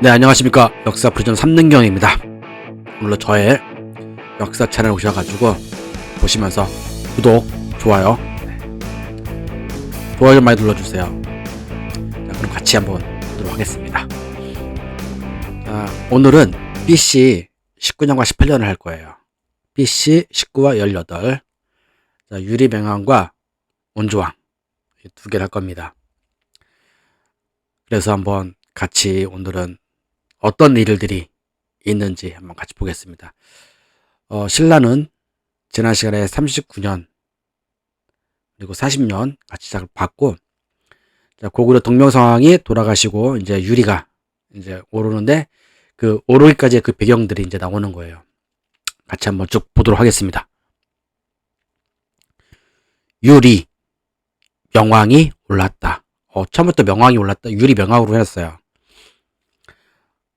네, 안녕하십니까. 역사 프리즘 3능경입니다. 물론 저의 역사 채널 오셔가지고 보시면서 구독, 좋아요, 좋아요 좀 많이 눌러주세요. 자, 그럼 같이 한번 보도록 하겠습니다. 자, 오늘은 BC 19년과 18년을 할 거예요. BC 19와 18. 자, 유리명왕과 온조왕 두 개를 할 겁니다. 그래서 한번 같이 오늘은 어떤 일들이 있는지 한번 같이 보겠습니다. 신라는 지난 시간에 39년 그리고 40년 같이 시작을 봤고, 자, 고구려 동명성왕이 돌아가시고 이제 유리가 이제 오르는데 그 오르기까지의 그 배경들이 이제 나오는 거예요. 같이 한번 쭉 보도록 하겠습니다. 유리 명왕이 올랐다. 처음부터 명왕이 올랐다. 유리 명왕으로 해놨어요.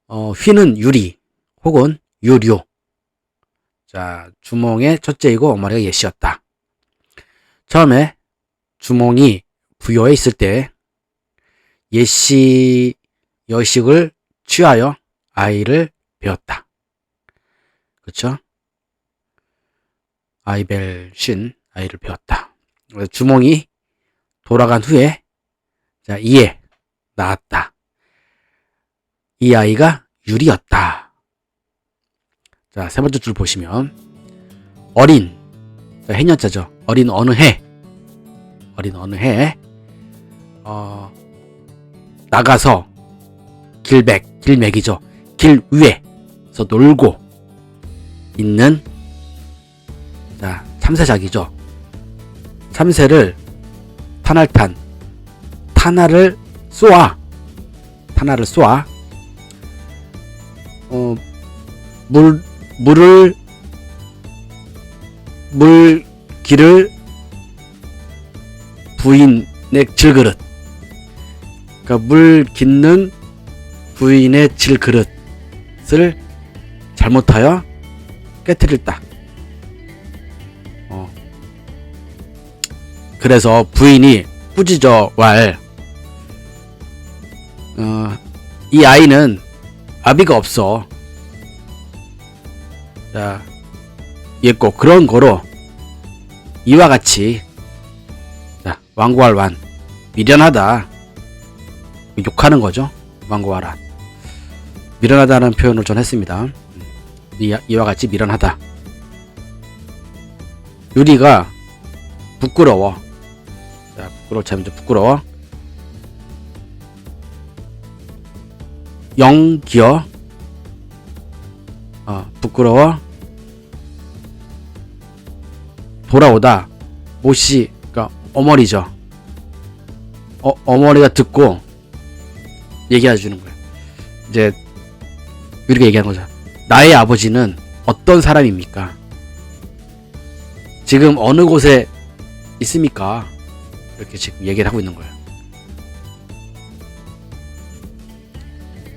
휘는 유리 혹은 유료. 자, 주몽의 첫째이고 어머니가 예씨였다. 처음에 주몽이 부여에 있을 때 예씨 여식을 취하여 아이를 배웠다. 그렇죠? 아이벨신 아이를 배웠다. 주몽이 돌아간 후에 자, 이에 낳았다. 이 아이가 유리였다. 자, 세 번째 줄 보시면 어린, 해년자죠. 어린 어느 해 나가서 길맥이죠. 길 위에서 놀고 있는 자, 참새작이죠. 참새를 탄알을 쏘아 물기를 부인의 질그릇, 그러니까 물 깃는 부인의 질그릇을 잘못하여 깨트렸다. 그래서 부인이 꾸짖어 왈, 이 아이는 아비가 없어. 자, 있고 그런 거로 이와 같이 자, 왕고할완 미련하다 욕하는 거죠. 왕고할완 미련하다는 표현을 전 했습니다. 이와 같이 미련하다. 유리가 부끄러워. 자, 부끄러워. 영기어 부끄러워 돌아오다. 모씨, 그러니까 어머니죠. 어머니가 듣고 얘기해 주는 거예요. 이제 우리가 얘기하는 거죠. 나의 아버지는 어떤 사람입니까? 지금 어느 곳에 있습니까? 이렇게 지금 얘기를 하고 있는 거예요.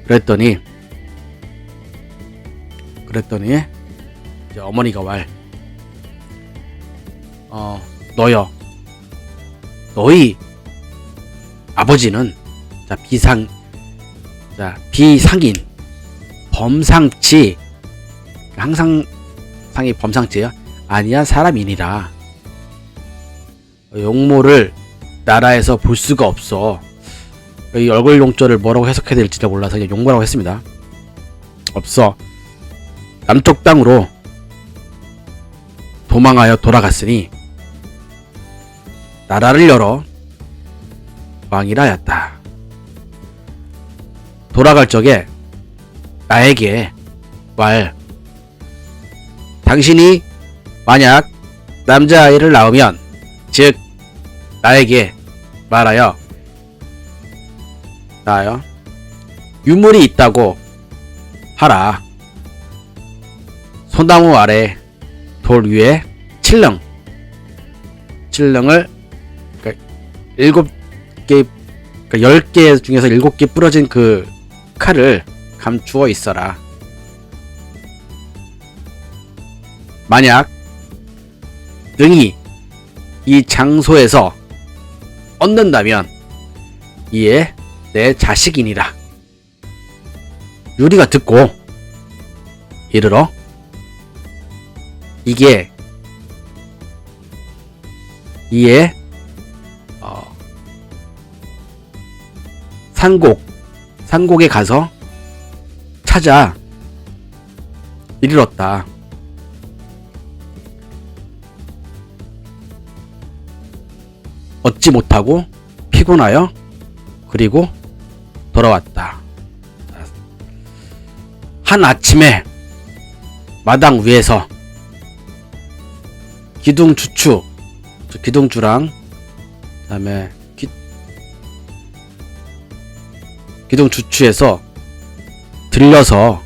그랬더니 이제 어머니가 왈, 너희 아버지는 비상인 범상치, 항상 상이 범상치예요. 아니야 사람이니라. 용모를 나라에서 볼 수가 없어. 이 얼굴 용조를 뭐라고 해석해야 될지 몰라서 그냥 용모라고 했습니다. 없어. 남쪽 땅으로 도망하여 돌아갔으니 나라를 열어 왕이라 하였다. 돌아갈 적에 나에게 말, 당신이 만약 남자아이를 낳으면 즉 나에게 말하여 유물이 있다고 하라. 소나무 아래 돌 위에 칠렁을 그러니까 7개, 그러니까 10개 중에서 7개 부러진 그 칼을 감추어 있어라. 만약 능히 이 장소에서 얻는다면 이에 내 자식이니라. 유리가 듣고 이르러 이에 산곡에 가서 찾아 이르렀다. 얻지 못하고 피곤하여 그리고 돌아왔다. 한 아침에 마당 위에서 기둥주추, 기둥주랑 그다음에 기둥주추에서 들려서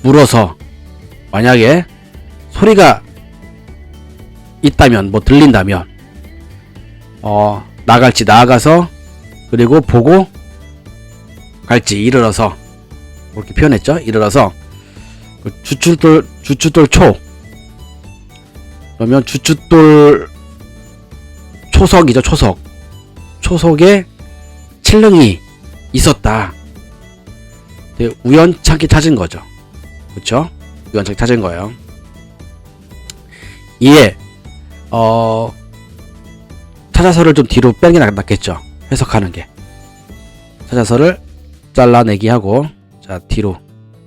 물어서 만약에 소리가 있다면 뭐 들린다면 나갈지 나아가서 그리고 보고 갈지 이르러서 그렇게 표현했죠. 이르러서 주춧돌 초 그러면 주춧돌 초석이죠. 초석에 칠릉이 있었다. 우연찮게 찾은 거죠. 그쵸? 우연찮게 찾은 거예요. 이에 찾아서를 좀 뒤로 빼는 게 낫겠죠. 해석하는 게. 찾아서를 잘라내기 하고 자 뒤로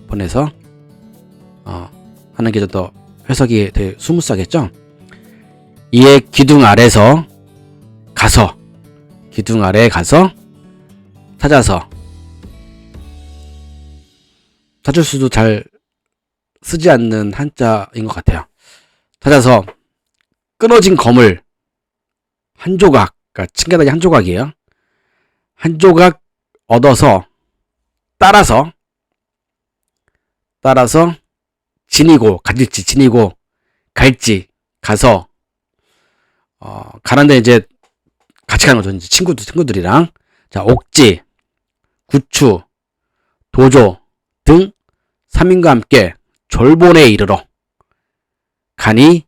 보내서 하는 게 좀 더 해석이 되게 스무스하겠죠. 이에 기둥 아래에 가서 찾아서 찾을 수도 잘 쓰지 않는 한자인 것 같아요. 찾아서 끊어진 검을 한 조각, 그러니까 층계단이 한 조각이에요. 한 조각 얻어서 따라서 지니고 갈지 가서 가는데 이제 같이 가는 거죠. 이제 친구들이랑 자 옥지, 구추, 도조 등 3인과 함께 졸본에 이르러 가니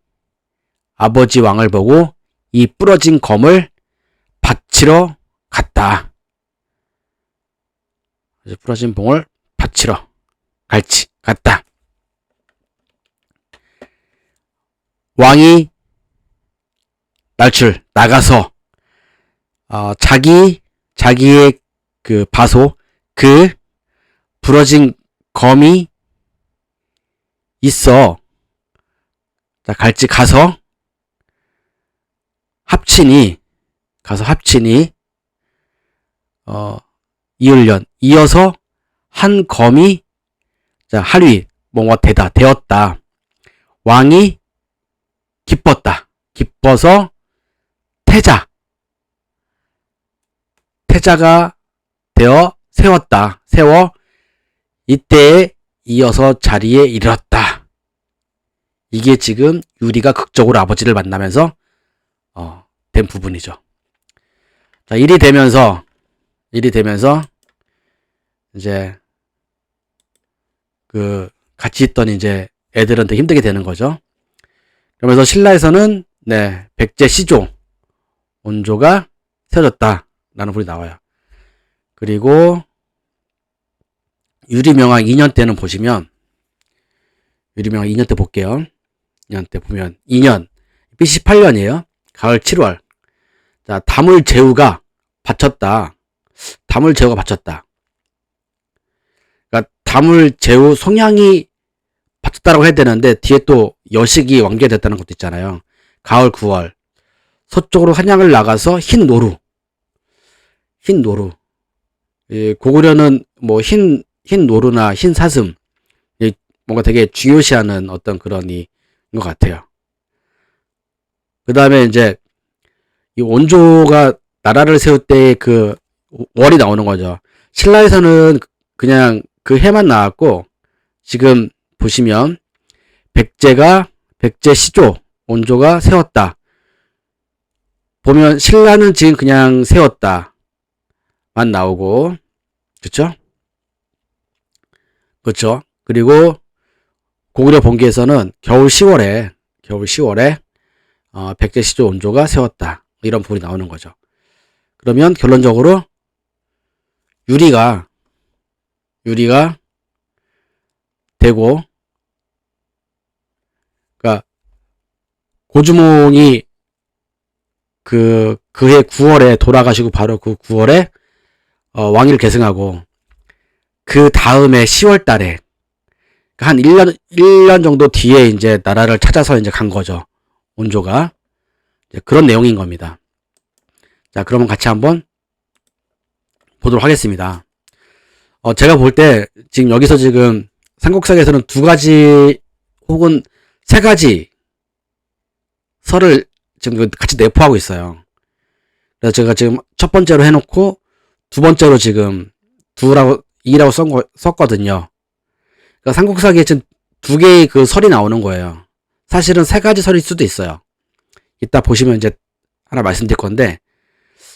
아버지 왕을 보고 이 부러진 검을 바치러 갔다. 부러진 봉을 바치러 갔다. 왕이 나가서 자기의 그 바소 그 부러진 검이 있어. 자, 가서 합치니 이어서 한 검이 자 할위 뭐가 되었다. 왕이 기뻐서 태자가 되어 세워 이때에 이어서 자리에 이르렀다. 이게 지금 유리가 극적으로 아버지를 만나면서 된 부분이죠. 자, 일이 되면서 이제 그 같이 있던 이제 애들한테 힘들게 되는 거죠. 그러면서 신라에서는 백제 시조 온조가 세워졌다라는 부분이 나와요. 그리고 유리명왕 2년 때는 보시면 유리명왕 2년 때 볼게요. 2년 때 보면 2년 BC 8년이에요. 가을 7월. 자, 다물제후가 바쳤다. 그러니까 다물제후 송양이 바쳤다라고 해야 되는데 뒤에 또 여식이 완결됐다는 것도 있잖아요. 가을 9월 서쪽으로 한양을 나가서 흰 노루. 고구려는 뭐 흰 노루나 흰 사슴 뭔가 되게 중요시하는 어떤 그런 것 같아요. 그 다음에 이제 이 온조가 나라를 세울 때 그 월이 나오는 거죠. 신라에서는 그냥 그 해만 나왔고 지금 보시면 백제 시조 온조가 세웠다. 보면 신라는 지금 그냥 세웠다만 나오고 그쵸? 그리고 고구려 본기에서는 겨울 10월에 백제 시조 온조가 세웠다. 이런 부분이 나오는 거죠. 그러면 결론적으로 유리가 유리가 되고, 그러니까 고주몽이 그해 9월에 돌아가시고 바로 그 9월에 왕위를 계승하고, 그 다음에 10월 달에 한 1년 정도 뒤에 이제 나라를 찾아서 이제 간 거죠. 온조가. 그런 내용인 겁니다. 자, 그러면 같이 한번 보도록 하겠습니다. 제가 볼 때 지금 여기서 지금 삼국사에서는 2가지 혹은 3가지 설을 지금 같이 내포하고 있어요. 그래서 제가 지금 첫 번째로 해놓고 두 번째로 지금 2라고 썼거든요. 그러니까 삼국사기에 지금 2개의 그 설이 나오는 거예요. 사실은 3가지 설일 수도 있어요. 이따 보시면 이제 하나 말씀드릴 건데,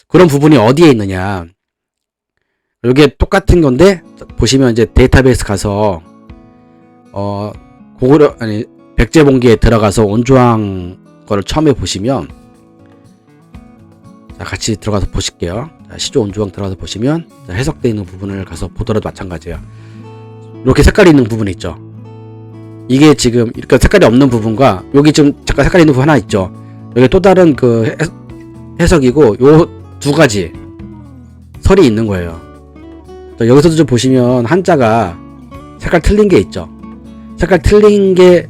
그런 부분이 어디에 있느냐. 이게 똑같은 건데, 보시면 이제 데이터베이스 가서, 백제봉기에 들어가서 온조왕 거를 처음에 보시면, 자, 같이 들어가서 보실게요. 자, 시조 온조왕 들어가서 보시면, 자, 해석되어 있는 부분을 가서 보더라도 마찬가지예요. 이렇게 색깔이 있는 부분이 있죠. 이게 지금, 이렇게 색깔이 없는 부분과, 여기 지금 잠깐 색깔이 있는 부분 하나 있죠. 여기 또 다른 그 해석이고, 요 2가지 설이 있는 거예요. 여기서도 좀 보시면 한자가 색깔 틀린 게 있죠. 색깔 틀린 게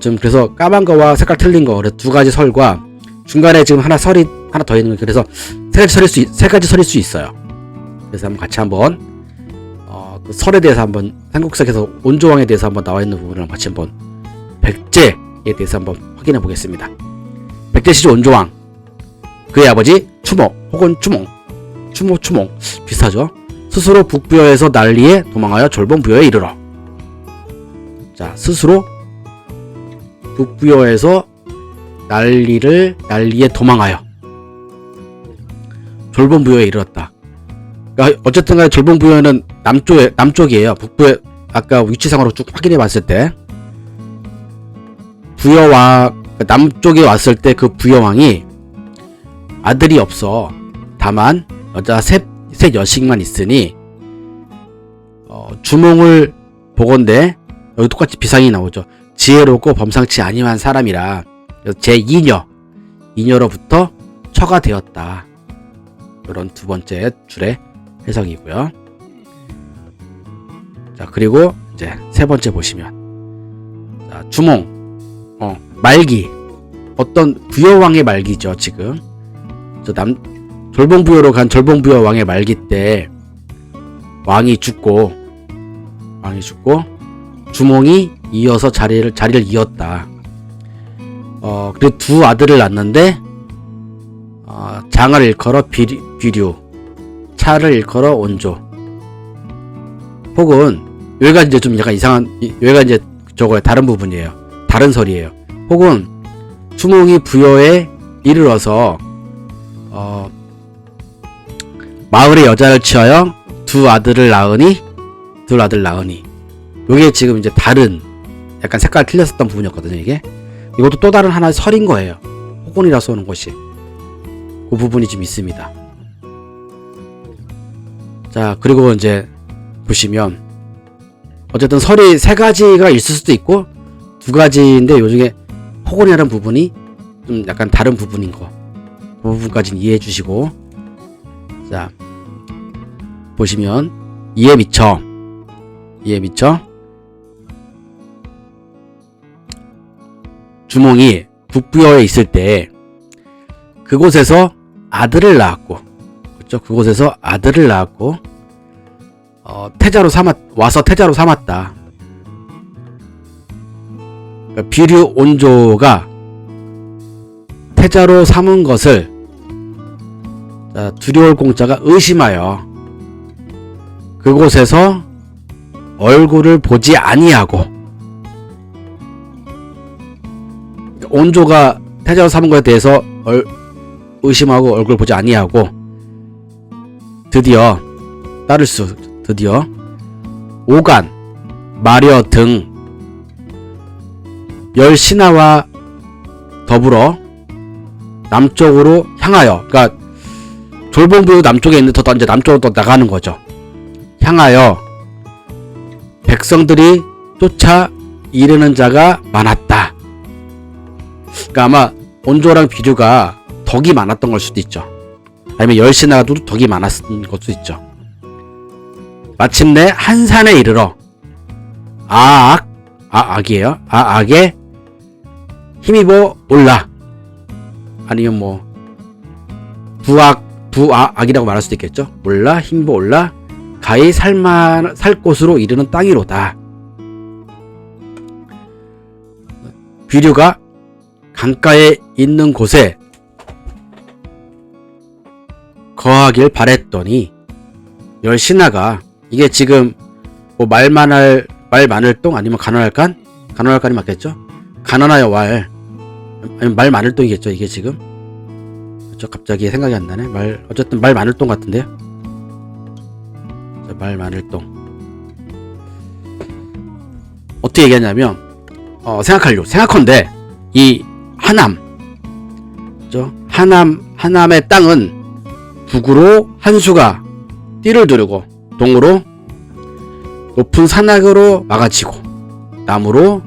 좀 그래서 까만 거와 색깔 틀린 거, 그래서 2가지 설과 중간에 지금 설이 하나 더 있는 거예요. 그래서 3가지 설일 수 있어요. 그래서 한번 같이 한번 그 설에 대해서 한번 삼국사에서 온조왕에 대해서 한번 나와 있는 부분을 같이 한번 백제에 대해서 한번 확인해 보겠습니다. 백제 시조 온조왕, 그의 아버지 추모 혹은 추몽 비슷하죠. 스스로 북부여에서 난리에 도망하여 졸봉부여에 이르러. 자, 스스로 북부여에서 난리에 도망하여 졸봉부여에 이르렀다. 그러니까 어쨌든 간에 졸봉부여는 남쪽이에요. 북부에 아까 위치상으로 쭉 확인해 봤을 때 부여왕, 남쪽에 왔을 때 그 부여왕이 아들이 없어. 다만 여자 셋 여식만 있으니 주몽을 보건대, 여기 똑같이 비상이 나오죠. 지혜롭고 범상치 아니한 사람이라 제2녀로부터 처가 되었다. 이런 2번째 줄의 해석이고요. 자, 그리고 이제 3번째 보시면, 자, 주몽, 말기, 어떤 부여왕의 말기죠. 지금 졸봉부여로 간 졸봉부여 왕의 말기 때 왕이 죽고 주몽이 이어서 자리를 이었다. 그리고 2 아들을 낳는데 장을 일컬어 비류, 차를 일컬어 온조. 혹은 여기가 이제 좀 약간 이상한, 여기가 이제 저거예요. 다른 부분이에요. 다른 설이에요. 혹은 주몽이 부여에 이르러서 마을의 여자를 취하여 2 아들을 낳으니 요게 지금 이제 다른, 약간 색깔 틀렸었던 부분이었거든요. 이것도 또 다른 하나의 설인 거예요. 혹은이라서 오는 것이 그 부분이 좀 있습니다. 자, 그리고 이제 보시면 어쨌든 설이 3가지가 있을 수도 있고 2가지인데 요중에 혹은이라는 부분이 좀 약간 다른 부분인 거, 그 부분까지는 이해해 주시고, 자, 보시면 이해 미쳐 주몽이 북부여에 있을 때 그곳에서 아들을 낳았고, 그렇죠? 그곳에서 아들을 낳았고 태자로 삼았다. 그러니까 비류 온조가 태자로 삼은 것을 두려울 공자가 의심하여 그곳에서 얼굴을 보지 아니하고, 온조가 태자로 삼은 것에 대해서 의심하고 얼굴을 보지 아니하고 드디어 오간, 마려 등 10신하와 더불어 남쪽으로 향하여, 그러니까 졸봉부여 남쪽에 있는데 더 이제 남쪽으로 또 나가는 거죠. 향하여 백성들이 쫓아 이르는 자가 많았다. 그러니까 아마 온조랑 비류가 덕이 많았던 걸 수도 있죠. 아니면 열신하도 덕이 많았던 걸 수도 있죠. 마침내 한 산에 이르러 아악이에요. 아악에 힘입어 올라. 아니면 뭐 부악이라고 말할 수도 있겠죠. 올라 힘입어 올라 가히 살 곳으로 이르는 땅이로다. 비류가 강가에 있는 곳에 거하길 바랬더니 열신하가 이게 지금 뭐 말 많을 똥 아니면 가난할간이 맞겠죠? 가난하여 아니면 말 많을 똥이겠죠 이게 지금. 그렇죠? 갑자기 생각이 안 나네. 어쨌든 말 많을 똥 같은데요. 자, 말 많을 똥 어떻게 얘기하냐면 생각컨대 이 하남, 그죠? 하남의 땅은 북으로 한수가 띠를 두르고 동으로 높은 산악으로 막아지고 남으로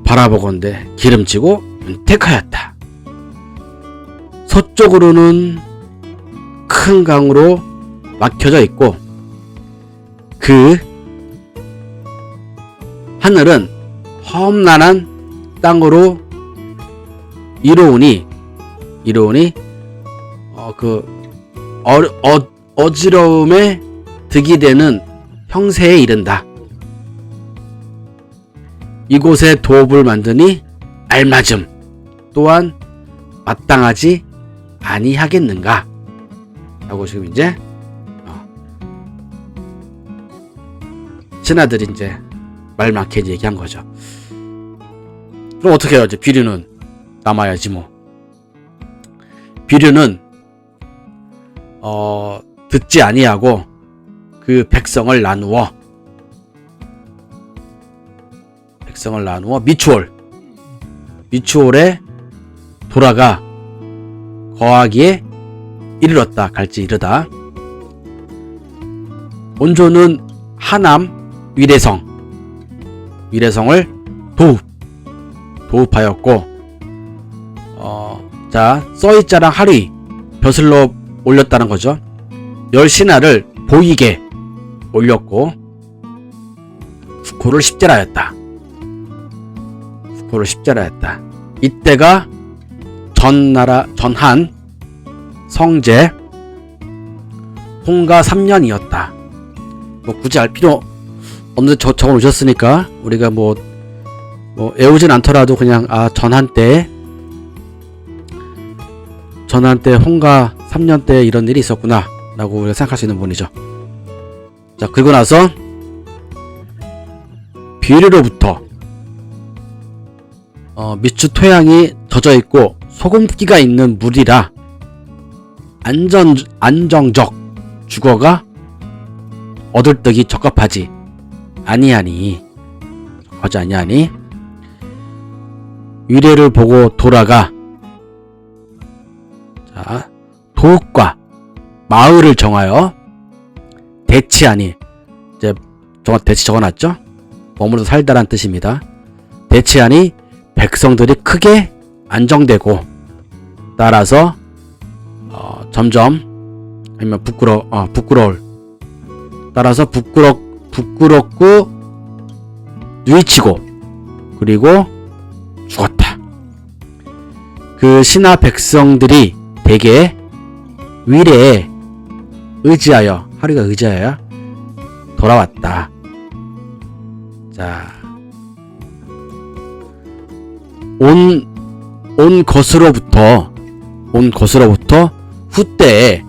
바라보건대 기름지고 윤택하였다. 서쪽으로는 큰 강으로 막혀져 있고 그 하늘은 험난한 땅으로 이로우니 어지러움에 득이 되는 형세에 이른다. 이곳에 도읍을 만드니 알맞음 또한 마땅하지 아니하겠는가 라고 지금 이제 신하들이 이제 말 많게 얘기한 거죠. 그럼 어떻게 해야지? 비류는 남아야지 뭐. 비류는 듣지 아니하고 그 백성을 나누어 미추홀에 돌아가 거하기에 이르렀다. 갈지 이르다. 온조는 하남 위례성을 도읍하였고 자 써있자랑 하리 벼슬로 올렸다는 거죠. 열신하를 보이게 올렸고 국호를 십제라였다. 이때가 전한 성제 홍가 3년이었다. 뭐 굳이 알 필요 없는데 적어 놓으셨으니까 우리가 뭐 외우진 않더라도 그냥 전한 때 홍가 3년 때 이런 일이 있었구나 라고 우리가 생각할 수 있는 부분이죠. 자, 그리고 나서 비류로부터 미추 토양이 젖어 있고 소금기가 있는 물이라 안정적 주거가 얻을 떡이 적합하지 아니하니 위례를 보고 돌아가 자 도읍과 마을을 정하여 대치하니 이제 대치 적어놨죠. 머물러 살다란 뜻입니다. 대치하니 백성들이 크게 안정되고 따라서 점점 아니면 부끄러울 따라서 부끄럽고 누이치고 그리고 죽었다. 그 신하 백성들이 대개 위례에 하루가 의지하여 돌아왔다. 자, 온 것으로부터 후때에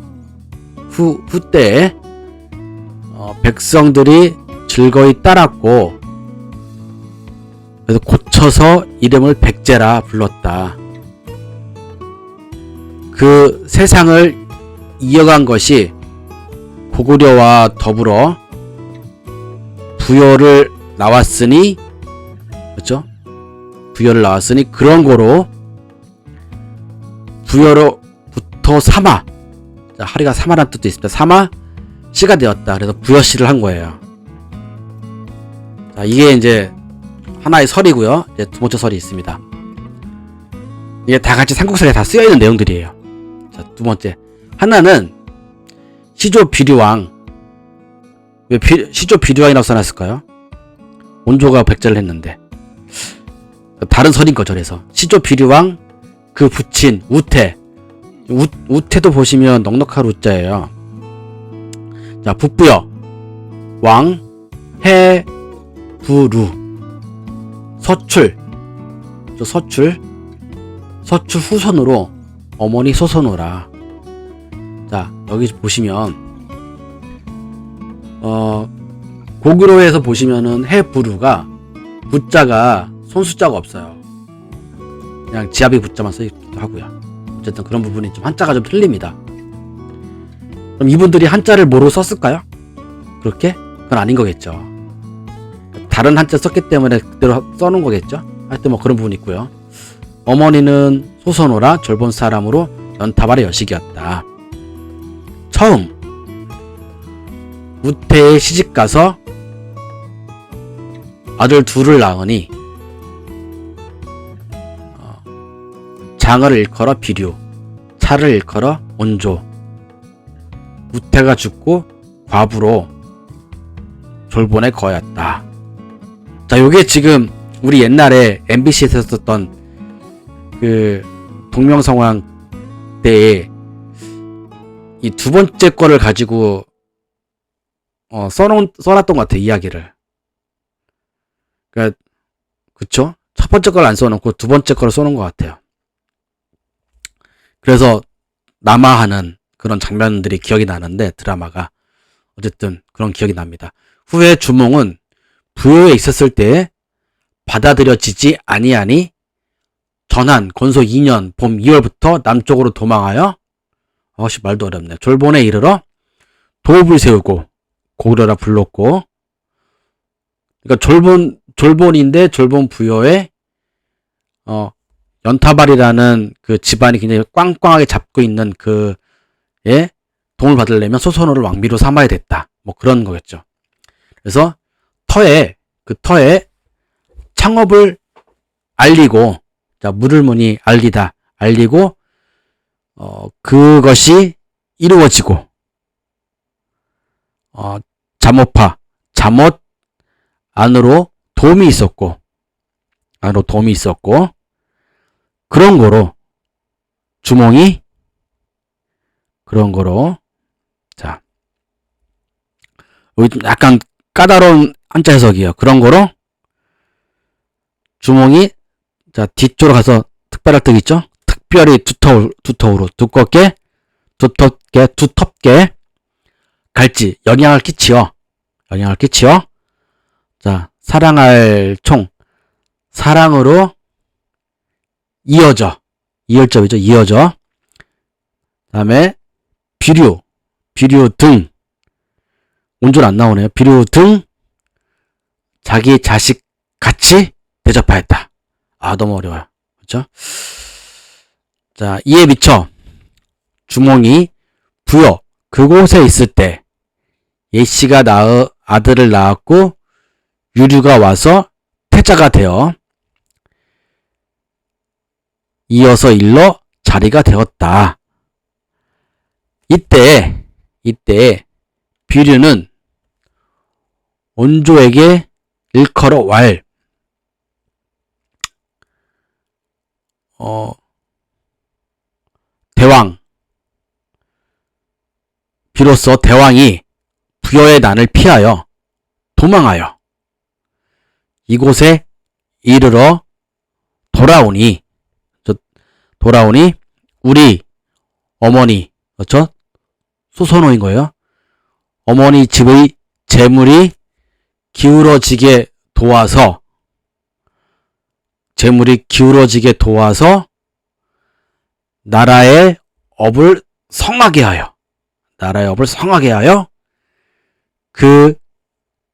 백성들이 즐거이 따랐고 그래서 고쳐서 이름을 백제라 불렀다. 그 세상을 이어간 것이 고구려와 더불어 부여를 나왔으니 그렇죠? 부여를 나왔으니 그런 거로 부여로부터 삼아 자, 하리가 삼아란 뜻도 있습니다. 삼아 시가 되었다. 그래서 부여시를 한 거예요. 자, 이게 이제 하나의 설이고요. 이제 두 번째 설이 있습니다. 이게 다 같이 삼국사에 다 쓰여 있는 내용들이에요. 자, 두 번째. 하나는 시조 비류왕. 왜 시조 비류왕이라고 써놨을까요? 온조가 백제를 했는데. 다른 설인 거죠. 그래서 시조 비류왕 그 부친 우태. 우태도 보시면 넉넉할 우자예요. 자, 북부여 왕 해 부루 서출 서출 후손으로 어머니 소선호라. 자, 여기 보시면 고구려에서 보시면은 해 부루가 부자가 손수자가 없어요. 그냥 지아비 부자만 써있기도 하고요. 어쨌든 그런 부분이 좀 한자가 좀 틀립니다. 그럼 이분들이 한자를 뭐로 썼을까요? 그렇게? 그건 아닌 거겠죠. 다른 한자 썼기 때문에 그대로 써놓은 거겠죠. 하여튼 뭐 그런 부분이 있고요. 어머니는 소선호라 절본 사람으로 연타발의 여식이었다. 처음 우태에 시집가서 아들 둘을 낳으니 장을 일컬어 비류, 차를 일컬어 온조. 우태가 죽고 과부로 졸본에 거였다. 자, 요게 지금 우리 옛날에 MBC에서 썼던 그 동명성황 때에 이 두 번째 거를 가지고 써놨던 것 같아, 이야기를. 그러니까 그쵸? 첫 번째 걸 안 써놓고 두 번째 거를 써놓은 것 같아요. 그래서 남아하는 그런 장면들이 기억이 나는데, 드라마가 어쨌든 그런 기억이 납니다. 후에 주몽은 부여에 있었을 때 받아들여지지 아니하니 전한 건소 2년 봄 2월부터 남쪽으로 도망하여 말도 어렵네. 졸본에 이르러 도읍을 세우고 고구려라 불렀고, 그러니까 졸본인데 졸본 부여에 연타발이라는 그 집안이 굉장히 꽝꽝하게 잡고 있는 그에 도움을 받으려면 소선호를 왕비로 삼아야 됐다. 뭐 그런 거겠죠. 그래서 터에 창업을 알리고, 자, 물을 무니 알리다, 알리고 그것이 이루어지고, 잠옷 안으로 도움이 있었고, 그런 거로 주몽이 그런 거로. 자, 여기 좀 약간 까다로운 한자 해석이에요. 그런 거로 주몽이, 자, 뒤쪽으로 가서 특별할 뜻 있죠? 특별히 두터우로 두텁게 갈지 영향을 끼치어. 자, 사랑할 총 사랑으로 이어져이죠. 이어져. 다음에 비류 등, 온줄 안 나오네요. 비류 등 자기 자식 같이 대접하였다. 너무 어려워요. 그렇죠? 자, 이에 미쳐 주몽이 부여 그곳에 있을 때 예씨가 아들을 낳았고 유류가 와서 태자가 되어 이어서 일러 자리가 되었다. 이때 비류는 온조에게 일컬어 왈, 대왕, 비로소 대왕이 부여의 난을 피하여 도망하여 이곳에 이르러 돌아오니 우리 어머니, 그렇죠? 소선호인 거예요. 어머니 집의 재물이 기울어지게 도와서 나라의 업을 성하게 하여 그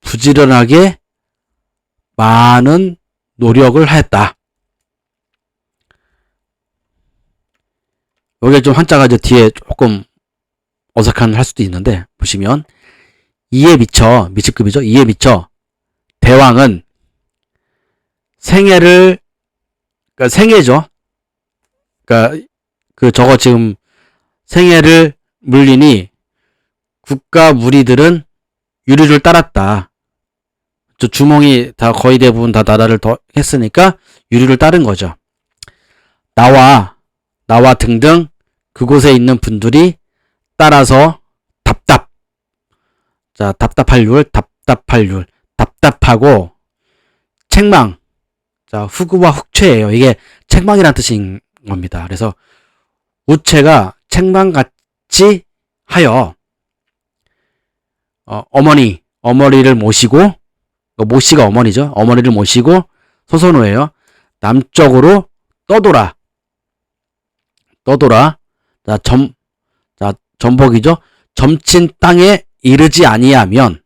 부지런하게 많은 노력을 하였다. 여기 좀 한자가 이제 뒤에 조금 어색한 할 수도 있는데, 보시면 이에 미쳐, 미치급이죠. 이에 미쳐 대왕은 생애를, 그러니까 생애죠. 그러니까 저거 지금 생애를 물리니 국가 무리들은 유류를 따랐다. 저 주몽이 다 거의 대부분 다 나라를 더 했으니까 유류를 따른 거죠. 나와 등등 그곳에 있는 분들이 따라서 자, 답답할 율, 답답하고 책망. 자, 후구와 흑채예요. 이게 책망이란 뜻인 겁니다. 그래서 우체가 책망같이 하여 어머니를 모시고, 모씨가 어머니죠. 어머니를 모시고 소선호예요. 남쪽으로 떠돌아. 자, 전복이죠. 점친 땅에 이르지 아니하면,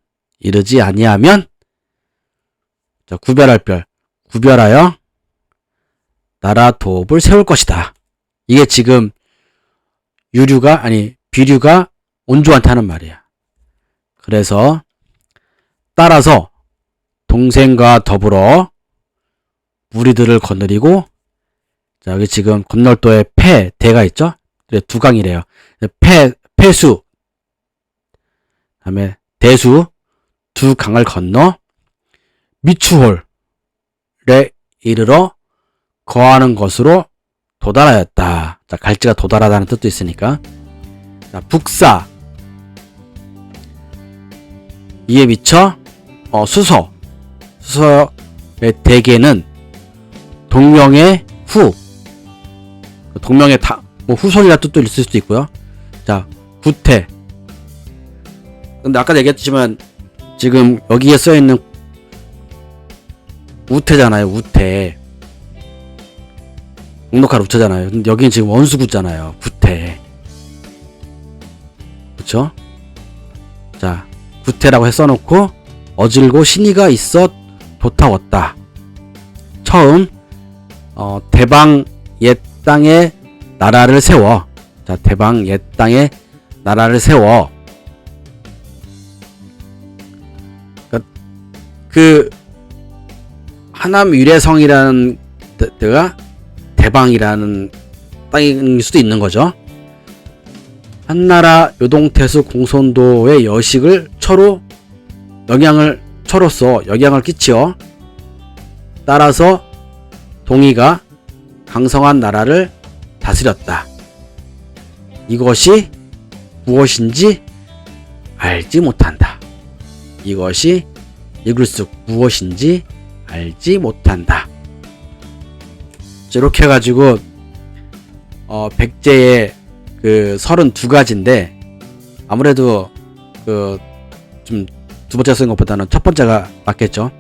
자, 구별하여 나라 도읍을 세울 것이다. 이게 지금 비류가 온조한테 하는 말이야. 그래서 따라서 동생과 더불어 무리들을 거느리고, 자, 여기 지금 건널도에 대가 있죠? 두 강이래요. 폐수, 다음에 대수, 두 강을 건너 미추홀에 이르러 거하는 것으로 도달하였다. 자, 갈지가 도달하다는 뜻도 있으니까. 자, 북사, 이에 미쳐 수서의 대개는 동명의 동명의 후손이라 뜻도 있을 수도 있고요. 자, 구태. 근데 아까 얘기했지만 지금 여기에 써있는 우태잖아요. 우태. 옥록할 우태잖아요. 근데 여기는 지금 원수구잖아요. 구태. 그쵸? 자, 구태라고 해 써놓고 어질고 신의가 있어 도타웠다. 처음 대방 옛 땅에 나라를 세워. 자, 대방 옛 땅에 나라를 세워. 그 하남 위례성이라는 데가 대방이라는 땅일 수도 있는 거죠. 한나라 요동태수 공손도의 여식을 처로서 영향을 끼치어 따라서 동의가 강성한 나라를 다스렸다. 이것이 무엇인지 알지 못한다. 이것이 이글쑥 무엇인지 알지 못한다. 이렇게 해가지고 백제의 그 32가지인데 아무래도 좀 두 번째 쓴 것보다는 첫 번째가 맞겠죠.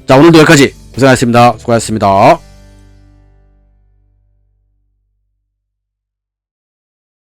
자, 오늘도 여기까지 고생하셨습니다. 수고하셨습니다.